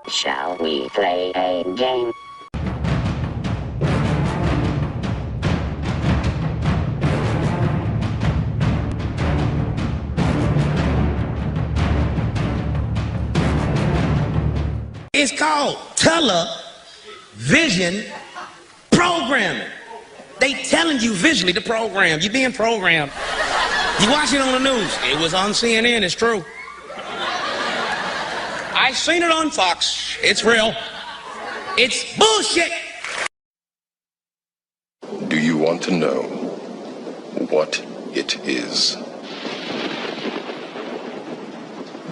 Shall we play a game? It's called television programming. They telling you visually to program. You being programmed. You watch it on the news. It was on CNN, it's true. I seen it on Fox. It's real. It's bullshit. Do you want to know what it is?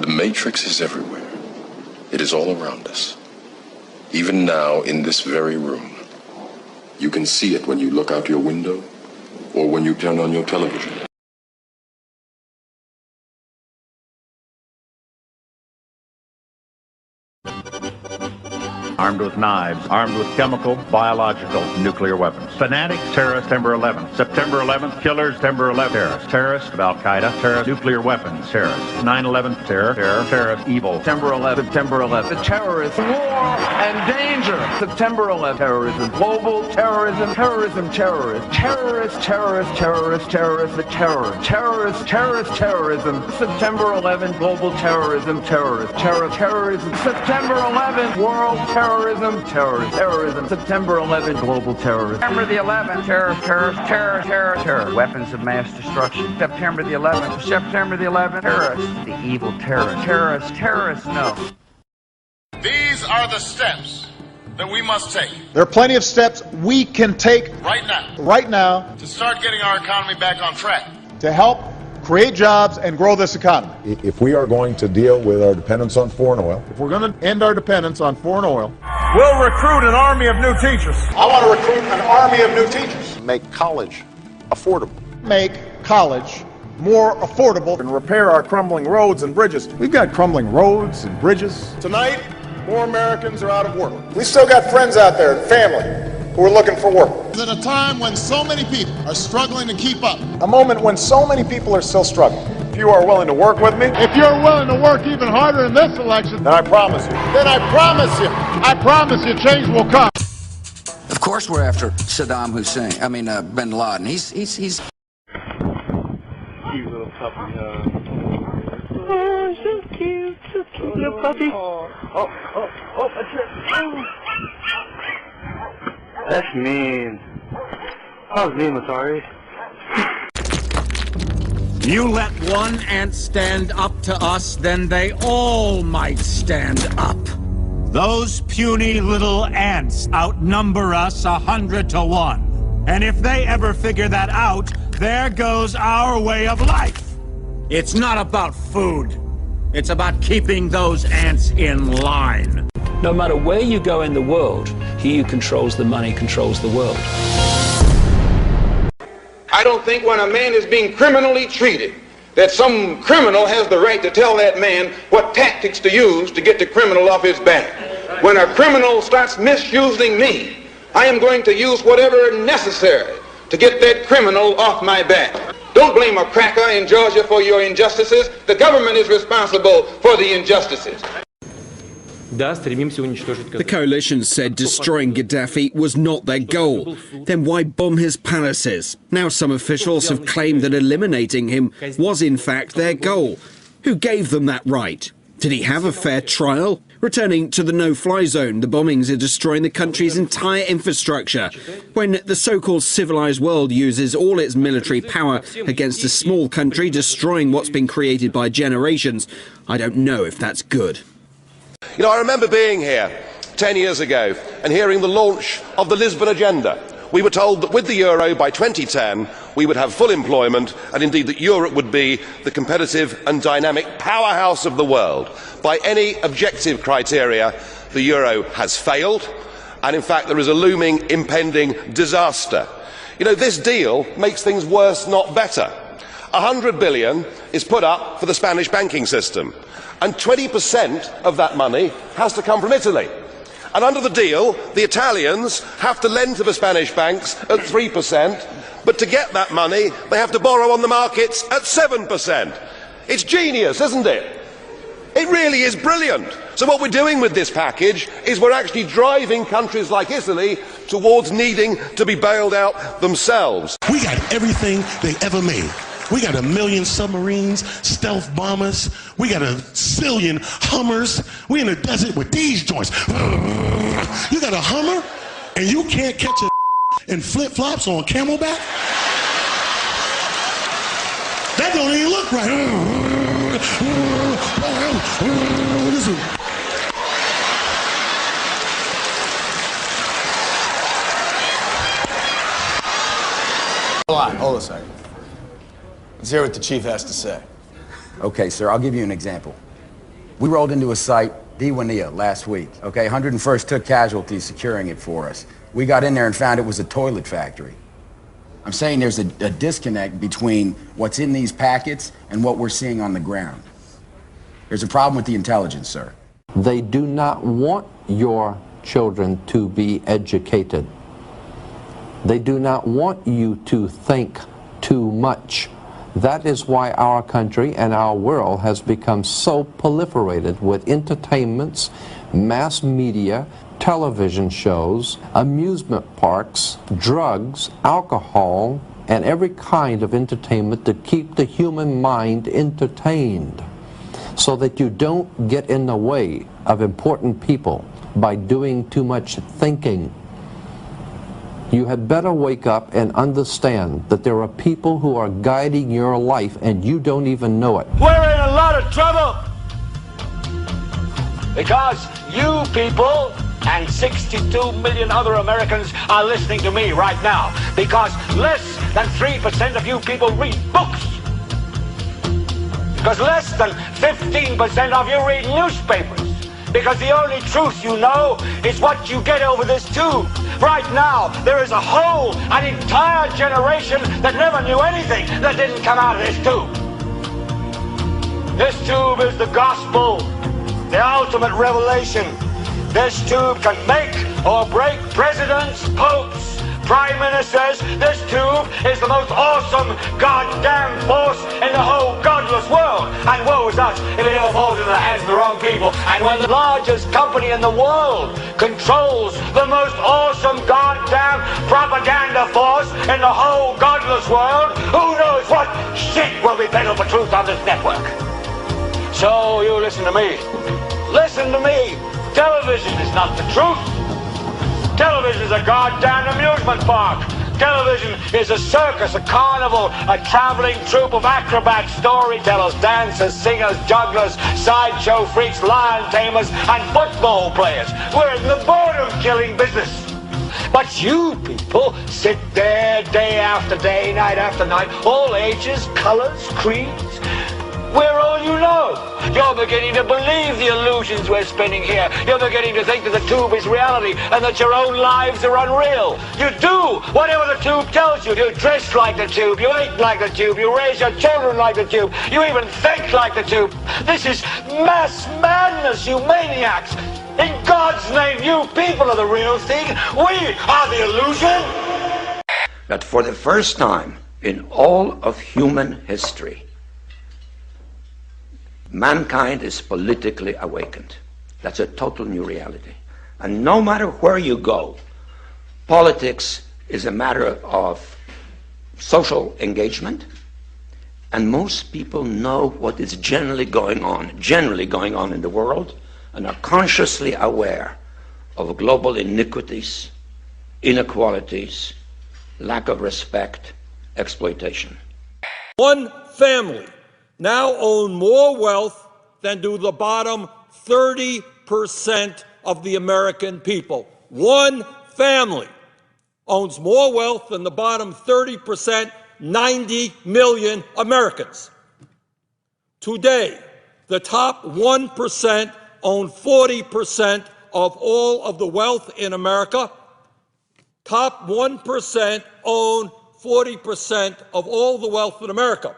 The Matrix is everywhere. It is all around us. Even now, in this very room. You can see it when you look out your window or when you turn on your television. Armed with knives, armed with chemical, biological, nuclear weapons. Fanatics, terrorists, September 11th. September 11th, killers, September 11th, terrorists. Terrorists of Al-Qaeda, terrorists, nuclear weapons, terrorists. 9/11, terror, evil. September 11th, September 11th. The terrorists, war and danger. September 11th, terrorism, global terrorism, terrorism, terrorists. Terrorists, the terror. Terrorists, terrorism. September 11th, global terrorism, terrorism. September 11th, world terrorism. September 11th, global terrorism. September the 11th, terror. Weapons of mass destruction. September the 11th, terrorists. The evil terrorists, no. These are the steps that we must take. There are plenty of steps we can take right now to start getting our economy back on track. To help create jobs and grow this economy. If we are going to deal with our dependence on foreign oil, If we're going to end our dependence on foreign oil, We'll recruit an army of new teachers. I want to recruit an army of new teachers. make college affordable. Make college more affordable. And repair our crumbling roads and bridges. We've got crumbling roads and bridges. Tonight, more Americans are out of work. We still got friends out there and family who are looking for work. At a time when so many people are struggling to keep up. A moment when so many people are still struggling. If you are willing to work with me, If you're willing to work even harder in this election, then I promise you, change will come. Of course we're after Saddam Hussein. Bin Laden. He's cute little puppy, Oh, so cute, little puppy. That's mean. That was mean, Matari. You let one ant stand up to us, then they all might stand up. Those puny little ants outnumber us 100 to 1. And if they ever figure that out, there goes our way of life. It's not about food. It's about keeping those ants in line. No matter where you go in the world, he who controls the money controls the world. I don't think when a man is being criminally treated, that some criminal has the right to tell that man what tactics to use to get the criminal off his back. When a criminal starts misusing me, I am going to use whatever necessary to get that criminal off my back. Don't blame a cracker in Georgia for your injustices. The government is responsible for the injustices. The coalition said destroying Gaddafi was not their goal. Then why bomb his palaces? Now some officials have claimed that eliminating him was in fact their goal. Who gave them that right? Did he have a fair trial? Returning to the no-fly zone, the bombings are destroying the country's entire infrastructure. When the so-called civilized world uses all its military power against a small country destroying what's been created by generations, I don't know if that's good. You know, I remember being here 10 years ago and hearing the launch of the Lisbon Agenda. We were told that with the euro by 2010 we would have full employment and indeed that Europe would be the competitive and dynamic powerhouse of the world. By any objective criteria, the euro has failed and in fact there is a looming impending disaster. You know, this deal makes things worse, not better. 100 billion is put up for the Spanish banking system and 20% of that money has to come from Italy. And under the deal, the Italians have to lend to the Spanish banks at 3%, but to get that money, they have to borrow on the markets at 7%. It's genius, isn't it? It really is brilliant. So what we're doing with this package is we're actually driving countries like Italy towards needing to be bailed out themselves. We got everything they ever made. We got 1 million submarines, stealth bombers. We got 1 zillion Hummers. We in the desert with these joints. You got a Hummer and you can't catch a in flip-flops on Camelback? That don't even look right. Hold a second. Let's hear what the chief has to say. Okay, sir, I'll give you an example. We rolled into a site, Diwania, last week. Okay, 101st took casualties securing it for us. We got in there and found it was a toilet factory. I'm saying there's a disconnect between what's in these packets and what we're seeing on the ground. There's a problem with the intelligence, sir. They do not want your children to be educated. They do not want you to think too much. That is why our country and our world has become so proliferated with entertainments, mass media, television shows, amusement parks, drugs, alcohol, and every kind of entertainment to keep the human mind entertained so that you don't get in the way of important people by doing too much thinking. You had better wake up and understand that there are people who are guiding your life and you don't even know it. We're in a lot of trouble because you people and 62 million other Americans are listening to me right now because less than 3% of you people read books. Because less than 15% of you read newspapers. Because the only truth you know is what you get over this tube. Right now, there is an entire generation that never knew anything that didn't come out of this tube. This tube is the gospel, the ultimate revelation. This tube can make or break presidents, popes, prime ministers. This tube is the most awesome goddamn force in the whole godless world. And woe is us if it ever falls into the hands of the wrong people. And when the largest company in the world controls the most awesome goddamn propaganda force in the whole godless world, who knows what shit will be peddled for truth on this network. So you listen to me. Listen to me. Television is not the truth. Television is a goddamn amusement park. Television is a circus, a carnival, a traveling troupe of acrobats, storytellers, dancers, singers, jugglers, sideshow freaks, lion tamers, and football players. We're in the boredom-killing business. But you people sit there day after day, night after night, all ages, colors, creeds. We're all you know. You're beginning to believe the illusions we're spinning here. You're beginning to think that the tube is reality and that your own lives are unreal. You do whatever the tube tells you. You dress like the tube. You eat like the tube. You raise your children like the tube. You even think like the tube. This is mass madness, you maniacs. In God's name, you people are the real thing. We are the illusion. That for the first time in all of human history, mankind is politically awakened. That's a total new reality. And no matter where you go, politics is a matter of social engagement, and most people know what is generally going on in the world, and are consciously aware of global iniquities, inequalities, lack of respect, exploitation. One family now own more wealth than do the bottom 30% of the American people. One family owns more wealth than the bottom 30%, 90 million Americans. Today, the top 1% own 40% of all of the wealth in America. Top 1% own 40% of all the wealth in America.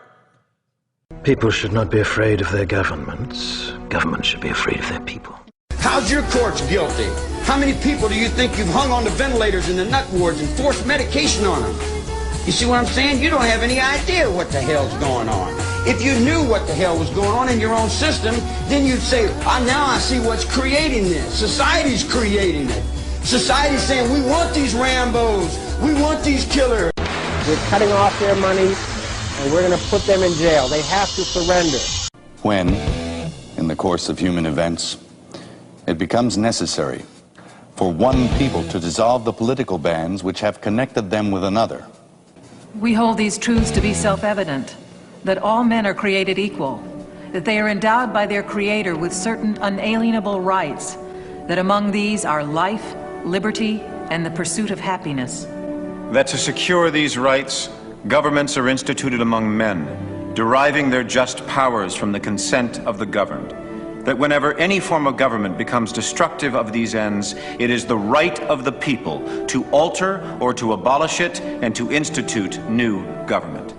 People should not be afraid of their governments. Governments should be afraid of their people. How's your courts guilty? How many people do you think you've hung on the ventilators in the nut wards and forced medication on them? You see what I'm saying? You don't have any idea what the hell's going on. If you knew what the hell was going on in your own system, then you'd say, now I see what's creating this. Society's creating it. Society's saying, we want these Rambos, we want these killers. We're cutting off their money, and we're going to put them in jail. They have to surrender. When, in the course of human events, it becomes necessary for one people to dissolve the political bands which have connected them with another. We hold these truths to be self-evident, that all men are created equal, that they are endowed by their Creator with certain unalienable rights, that among these are life, liberty, and the pursuit of happiness. That to secure these rights, governments are instituted among men, deriving their just powers from the consent of the governed. That whenever any form of government becomes destructive of these ends, it is the right of the people to alter or to abolish it and to institute new government.